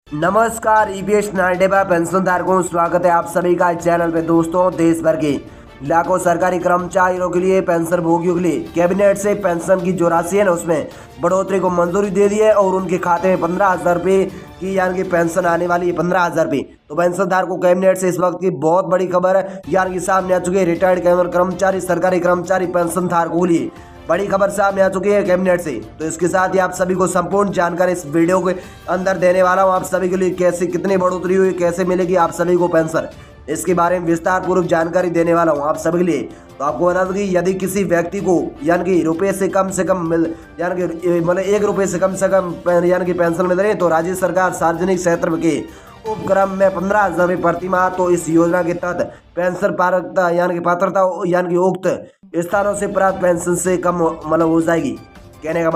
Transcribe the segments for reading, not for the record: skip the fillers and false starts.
नमस्कार EPS 95 pension धारकों, स्वागत है आप सभी का इस चैनल पे। दोस्तों, देश भर के लाखों सरकारी कर्मचारियों के लिए, पेंशन भोगियों के लिए कैबिनेट से पेंशन की जो राशि है ना, उसमें बढ़ोतरी को मंजूरी दे दी है और उनके खाते में 15,000 रुपये की यानी कि पेंशन आने वाली है। 15,000 रुपये तो पेंशन धारकों कैबिनेट से इस वक्त की बहुत बड़ी खबर है यानी कि सामने आ चुकी है। रिटायर्ड कर्मचारी, सरकारी कर्मचारी, पेंशन धारकों के लिए बड़ी खबर सामने आ चुकी है कैबिनेट से। तो इसके साथ ही आप सभी को संपूर्ण जानकारी इस वीडियो के अंदर देने वाला हूं। आप सभी के लिए कैसे कितनी बढ़ोतरी हुई, कैसे मिलेगी आप सभी को पेंशन, इसके बारे में विस्तार पूर्वक जानकारी देने वाला हूं आप सभी के लिए। तो आपको बता दूं कि यदि किसी व्यक्ति को यानी कि रुपये से कम मिल यानी कि मतलब 1 रुपये से कम यानी कि पेंशन मिल रही है, तो राज्य सरकार सार्वजनिक क्षेत्र के उपक्रम में 15,000 रुपये प्रति माह तो इस योजना के तहत पेंशन पात्रता यानी कि यानी कि उक्त स्थानों से प्राप्त पेंशन से कम मतलब हो जाएगी। कहने का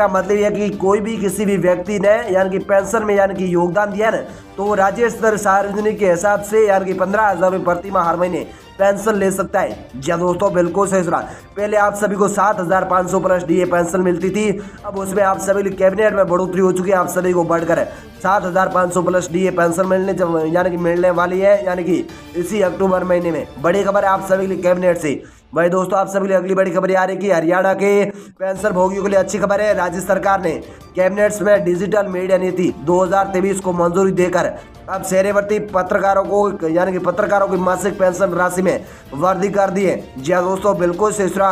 मतलब ये है कि कोई भी किसी भी व्यक्ति ने यानी कि पेंशन में यानी कि योगदान दिया ना, तो राज्य स्तर सार्वजनिक के हिसाब से यानी कि 15,000 रुपये प्रति माह हर महीने पेंशन ले सकता है। जी दोस्तों, बिल्कुल सही सुना। पहले आप सभी को 7,500 प्लस डीए पेंशन मिलती थी, अब उसमें आप सभी कैबिनेट में बढ़ोतरी हो चुकी है। आप सभी को बढ़कर 7,500 प्लस डीए पेंशन यानी कि मिलने वाली है, यानी कि इसी अक्टूबर महीने में। बड़ी खबर है आप सभी के लिए कैबिनेट से। भाई दोस्तों, आप सभी लिए अगली बड़ी खबर आ रही है कि हरियाणा के पेंशन भोगियों के लिए अच्छी खबर है। राज्य सरकार ने कैबिनेट में डिजिटल मीडिया नीति 2023 को मंजूरी देकर अब सेवानिवृत्ति पत्रकारों को यानी कि पत्रकारों की मासिक पेंशन राशि में वृद्धि कर दी है। जी हाँ दोस्तों, बिल्कुल सही सुना।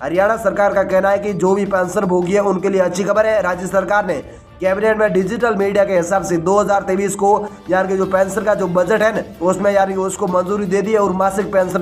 हरियाणा सरकार का कहना है कि जो भी पेंशन भोगी है उनके लिए अच्छी खबर है। राज्य सरकार ने कैबिनेट में डिजिटल मीडिया के हिसाब से 2023 को यानी कि जो पेंशन का जो बजट है ना, उसमें यानी कि उसको मंजूरी दे दी है और मासिक पेंशन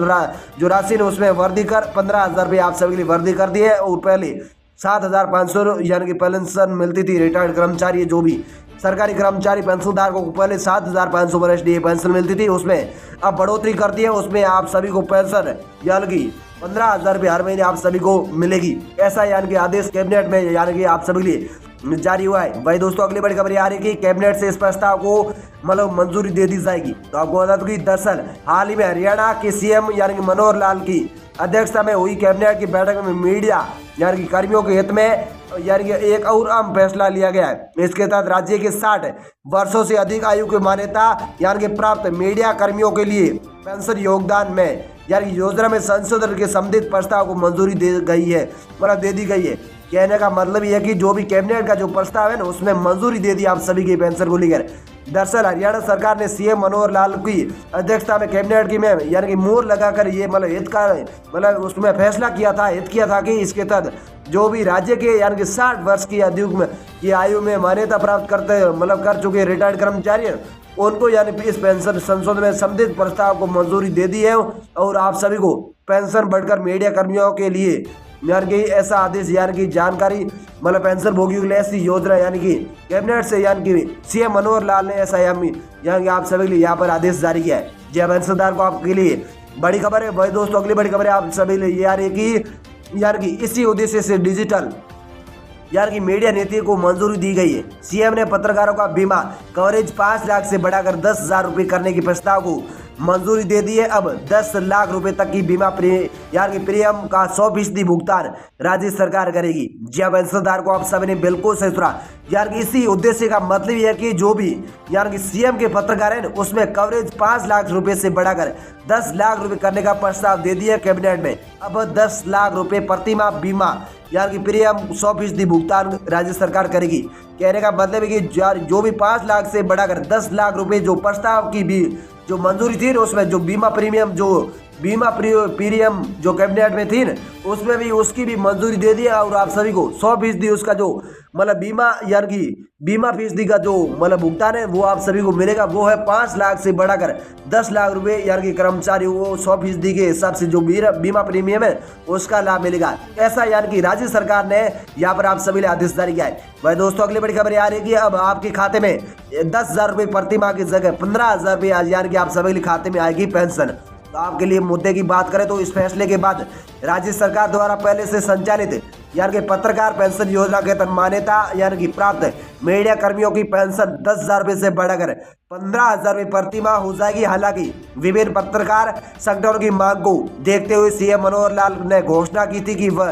जो राशि है उसमें वृद्धि कर 15,000 रुपये आप सभी के लिए वृद्धि कर दी है। और पहले 7,500 यानी कि पेंशन मिलती थी रिटायर्ड कर्मचारी, जो भी सरकारी कर्मचारी पेंशनधारकों को पहले 7,500 वर्ष डी पेंशन मिलती थी, उसमें अब बढ़ोतरी कर दी है। उसमें आप सभी को पेंशन यानी कि 15,000 रुपये हर महीने आप सभी को मिलेगी। ऐसा यानी कि आदेश कैबिनेट में यानी कि आप सभी के लिए जारी हुआ है। भाई दोस्तों, अगली बड़ी खबर आ रही है कि कैबिनेट से इस प्रस्ताव को मतलब मंजूरी दे दी जाएगी। तो आपको बता दूं कि दरअसल हाल ही में हरियाणा के सीएम यानी कि मनोहर लाल की अध्यक्षता में हुई कैबिनेट की बैठक में मीडिया यानी कि कर्मियों के हित में यानी कि एक और अहम फैसला लिया गया है। इसके तहत राज्य के 60 वर्षों से अधिक आयु की मान्यता यानी कि प्राप्त मीडिया कर्मियों के लिए पेंशन योगदान में यानी योजना में संशोधन के संबंधित प्रस्ताव को मंजूरी दे दी गई है। कहने का मतलब यह है कि जो भी कैबिनेट का जो प्रस्ताव है ना, उसमें मंजूरी दे दी आप सभी की पेंशन को लेकर। दरअसल हरियाणा सरकार ने सीएम मनोहर लाल की अध्यक्षता में कैबिनेट की में यानी कि मोहर लगाकर ये उसमें फैसला किया था कि इसके तहत जो भी राज्य के यानी कि 60 वर्ष की आयु में मान्यता प्राप्त कर चुके रिटायर्ड कर्मचारी हैं, उनको यानी इस पेंशन संशोधन में संबंधित प्रस्ताव को मंजूरी दे दी है। और आप सभी को पेंशन बढ़कर मीडिया कर्मियों के लिए यानी कि ऐसा आदेश यानी कि जानकारी पेंशन भोगियों के लिए ऐसी योजना यानी कि कैबिनेट से यानी कि सीएम मनोहर लाल ने ऐसा यानी कि आप सभी के लिए यहाँ पर आदेश जारी किया है। जी पेंशनधार को आपके लिए बड़ी खबर है। भाई दोस्तों, अगली बड़ी खबर है आप सभी लिए ये आ रही है कि यानी कि इसी उद्देश्य से डिजिटल यानी कि मीडिया नीति को मंजूरी दी गई है। सीएम ने पत्रकारों का बीमा कवरेज 5 लाख से बढ़ाकर 10,000 रुपये करने के प्रस्ताव को मंजूरी दे दी है। अब 10 लाख रुपए तक की बीमा यानी कि प्रीमियम का 100% भुगतान राज्य सरकार करेगी। जी हाँ पेंशनधार को आप सभी ने बिल्कुल सही सुना। यानी कि इसी उद्देश्य का मतलब यह है कि जो भी यानी कि सीएम के पत्रकार है उसमें कवरेज 5 लाख रुपए से बढ़ाकर 10 लाख रुपए करने का प्रस्ताव दे दिया कैबिनेट में। अब 10 लाख रुपए प्रति माह बीमा यानी कि प्रीमियम 100% भुगतान राज्य सरकार करेगी। कहने का मतलब है कि जो भी 5 लाख से बढ़ाकर 10 लाख रुपए जो प्रस्ताव की भी जो मंजूरी थी, उसमें जो बीमा प्रीमियम जो कैबिनेट में थी न, उसमें भी उसकी भी मंजूरी दे दी। और आप सभी को 100% उसका जो बीमा यानी कि बीमा फीसदी का जो भुगतान है वो आप सभी को मिलेगा। वो है 5 लाख से बढ़ाकर 10 लाख रुपए यानी कि कर्मचारी को 100% के हिसाब से जो बीमा प्रीमियम है उसका लाभ मिलेगा। ऐसा यानी कि राज्य सरकार ने यहाँ पर आप सभी लिए आदेश जारी किया है। भाई दोस्तों, अगली बड़ी खबर आ रही है कि अब आपके खाते में 10,000 रुपये प्रति माह की जगह 15,000 रुपये यानी कि आप सभी के खाते में आएगी पेंशन। तो आपके लिए मुद्दे की बात करें तो इस फैसले के बाद राज्य सरकार द्वारा पहले से संचालित यानी कि पत्रकार पेंशन योजना के तहत मान्यता यानी कि प्राप्त मीडिया कर्मियों की पेंशन 10,000 रुपये से बढ़ाकर 15,000 रुपये प्रति माह हो जाएगी। हालांकि विभिन्न पत्रकार संगठनों की मांग को देखते हुए सीएम मनोहर लाल ने घोषणा की थी कि वह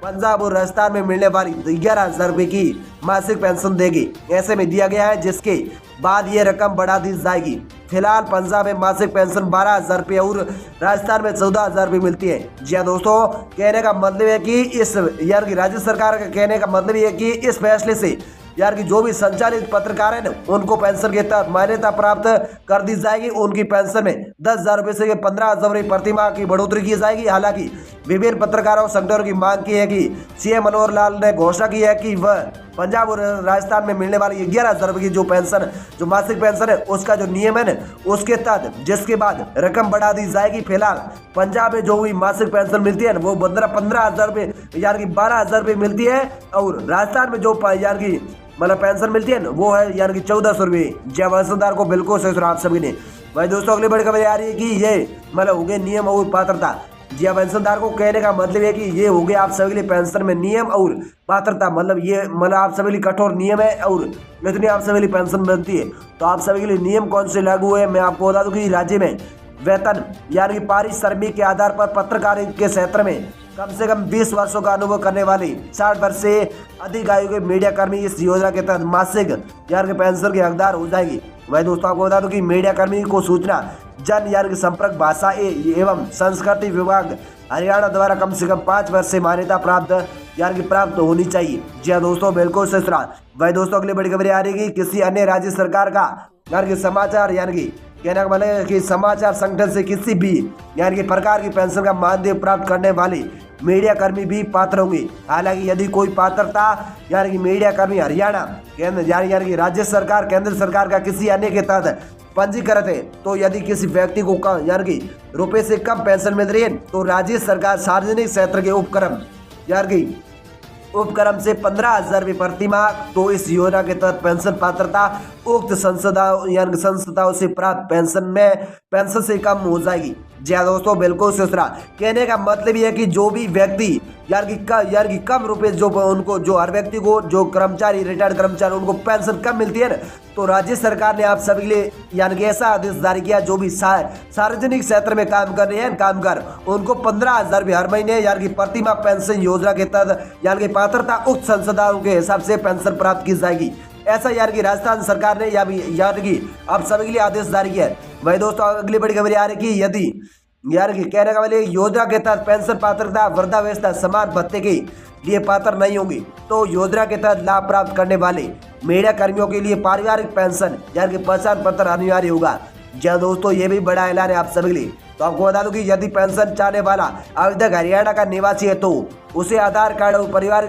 पंजाब और राजस्थान में मिलने वाली 11,000 रुपये की मासिक पेंशन देगी, ऐसे में दिया गया है, जिसके बाद ये रकम बढ़ा दी जाएगी। फिलहाल पंजाब में मासिक पेंशन 12,000 रुपये और राजस्थान में 14,000 रुपये मिलती है। जी हाँ दोस्तों, कहने का मतलब है कि इस यार की राज्य सरकार का कहने का मतलब ये है कि इस फैसले से यार की जो भी संचालित पत्रकार है ना, उनको पेंशन के तहत मान्यता प्राप्त कर दी जाएगी। उनकी पेंशन में 10,000 रुपये से 15,000 रुपये प्रति माह की बढ़ोतरी की जाएगी। हालांकि विभिन्न पत्रकारों संगठनों की मांग की है कि सीएम मनोहर लाल ने घोषणा की है कि वह पंजाब और राजस्थान में मिलने वाली 11,000 रुपये की जो पेंशन, जो मासिक पेंशन है, उसका जो नियम है ना, उसके तहत जिसके बाद रकम बढ़ा दी जाएगी। फिलहाल पंजाब में जो भी मासिक पेंशन मिलती है ना, वो 15,000 रुपये यार की 12,000 रुपये मिलती है, और राजस्थान में जो यार की मतलब पेंशन मिलती है ना, वो है यार की 1,400 रुपये। जय पेंशनदार को बिल्कुल सही सुना आप सभी ने। भाई दोस्तों, अगली बड़ी खबर आ रही है कि ये मतलब हो गए नियम और पात्रता। जी हाँ, पेंशनदार को कहने का मतलब है कि ये हो गया आप सभी के लिए पेंशन में नियम और पात्रता, मतलब ये मतलब आप सभी के लिए कठोर नियम है और इतनी आप सभी के लिए पेंशन बनती है। तो आप सभी के लिए नियम कौन से लागू है, मैं आपको बता दूं कि राज्य में वेतन यानी पारिश्रमिक के आधार पर पत्रकारिता के क्षेत्र में कम से कम 20 वर्षों का अनुभव करने वाले 60 वर्ष से अधिक आयु के मीडिया कर्मी इस योजना के तहत मासिक यार के पेंशन के हकदार हो जाएगी। वही दोस्तों, आपको बता दूं कि मीडिया कर्मी को सूचना जन यार की संपर्क भाषा एवं संस्कृति विभाग हरियाणा द्वारा कम से कम 5 वर्ष से मान्यता प्राप्त यार की प्राप्त होनी चाहिए। जी हाँ दोस्तों, बिल्कुल सही सुना। वही दोस्तों, अगली बड़ी खबर आ रही है कि किसी अन्य राज्य सरकार का यार की समाचार यानी कि कहने का मतलब है कि समाचार संगठन से किसी भी यानी कि प्रकार की पेंशन का मानदेय प्राप्त करने वाले मीडिया कर्मी भी पात्र होंगे। हालांकि यदि कोई पात्रता यानी कि मीडिया कर्मी हरियाणा केंद्र यानी कि राज्य सरकार केंद्र सरकार का किसी अन्य के तहत पंजीकृत है, तो यदि किसी व्यक्ति को कम यानी कि रुपए से कम पेंशन मिल रही है, तो राज्य सरकार सार्वजनिक क्षेत्र के उपक्रम यानी कि उपक्रम से 15,000 रुपये प्रति माह, तो इस योजना के तहत पेंशन पात्रता उक्त संस्थाओं से प्राप्त पेंशन से कम हो जाएगी। जी हाँ दोस्तों, बिल्कुल ससुरा। कहने का मतलब ये है कि जो भी व्यक्ति यार की कम रुपए जो उनको जो हर व्यक्ति को जो कर्मचारी रिटायर्ड कर्मचारी उनको पेंशन कम मिलती है ना, तो राज्य सरकार ने आप सभी के लिए यानी कि ऐसा आदेश जारी किया, जो भी सार्वजनिक क्षेत्र में काम कर रहे हैं कामगार, उनको 15,000 रुपये हर महीने यानी कि प्रति माह पेंशन योजना के तहत यानी कि पात्रता उक्त संस्थाओं के हिसाब से पेंशन प्राप्त की जाएगी। ऐसा यानी कि राजस्थान सरकार ने यानी कि आप सभी के लिए आदेश जारी किया है। वही दोस्तों, अगली बड़ी खबर आ रही है कि यदि यार की कहने का मतलब योजना के तहत पेंशन पात्रता वृद्धावस्था समान भत्ते के लिए पात्र नहीं होंगी, तो योजना के तहत लाभ प्राप्त करने वाले मीडिया कर्मियों के लिए पारिवारिक पेंशन यानी कि पहचान पत्र अनिवार्य होगा। जी दोस्तों, ये भी बड़ा ऐलान है आप सभी के लिए। तो आपको बता दूं कि यदि पेंशन चाहने वाला अभी तक हरियाणा का निवासी है, तो उसे आधार कार्ड और परिवार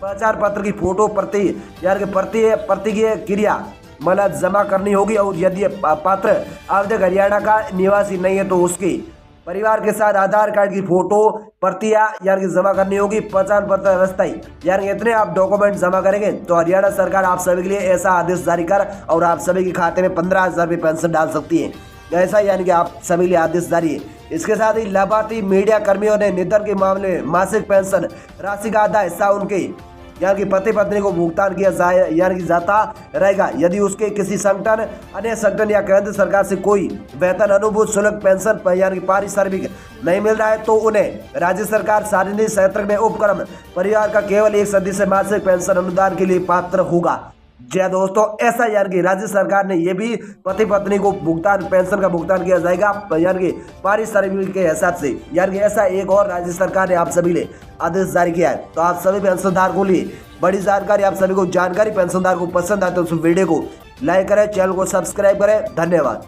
पहचान पत्र की फोटो प्रतिक्रिया मतलब जमा करनी होगी। और यदि पात्र अभी तक हरियाणा का निवासी नहीं है, तो उसके परिवार के साथ आधार कार्ड की फोटो प्रतियां यानी कि जमा करनी होगी। पहचान पत्र अस्थायी यानी इतने आप डॉक्यूमेंट जमा करेंगे, तो हरियाणा सरकार आप सभी के लिए ऐसा आदेश जारी कर और आप सभी के खाते में 15,000 रुपये पेंशन डाल सकती है। ऐसा यानी कि आप सभी के लिए आदेश जारी है। इसके साथ ही लाभार्थी मीडिया कर्मियों ने निधन के मामले में मासिक पेंशन राशि का आधा हिस्सा उनके यानी कि पति पत्नी को भुगतान किया यानी कि जाता रहेगा। यदि उसके किसी संगठन अन्य संगठन या केंद्र सरकार से कोई वेतन अनुबंध शुल्क पेंशन यानी कि पारिश्रमिक नहीं मिल रहा है, तो उन्हें राज्य सरकार सार्वजनिक क्षेत्र में उपक्रम परिवार का केवल एक सदस्य मासिक पेंशन अनुदान के लिए पात्र होगा। जी दोस्तों, ऐसा यानी कि राज्य सरकार ने ये भी पति पत्नी को पेंशन का भुगतान किया जाएगा यानी कि पारिश्रमिक के हिसाब से। यानी कि ऐसा एक और राज्य सरकार ने आप सभी लिए आदेश जारी किया है। तो आप सभी पेंशनधारकों को लिए बड़ी जानकारी, आप सभी को जानकारी पेंशनधार को पसंद आए तो उस वीडियो को लाइक करें, चैनल को सब्सक्राइब करें। धन्यवाद।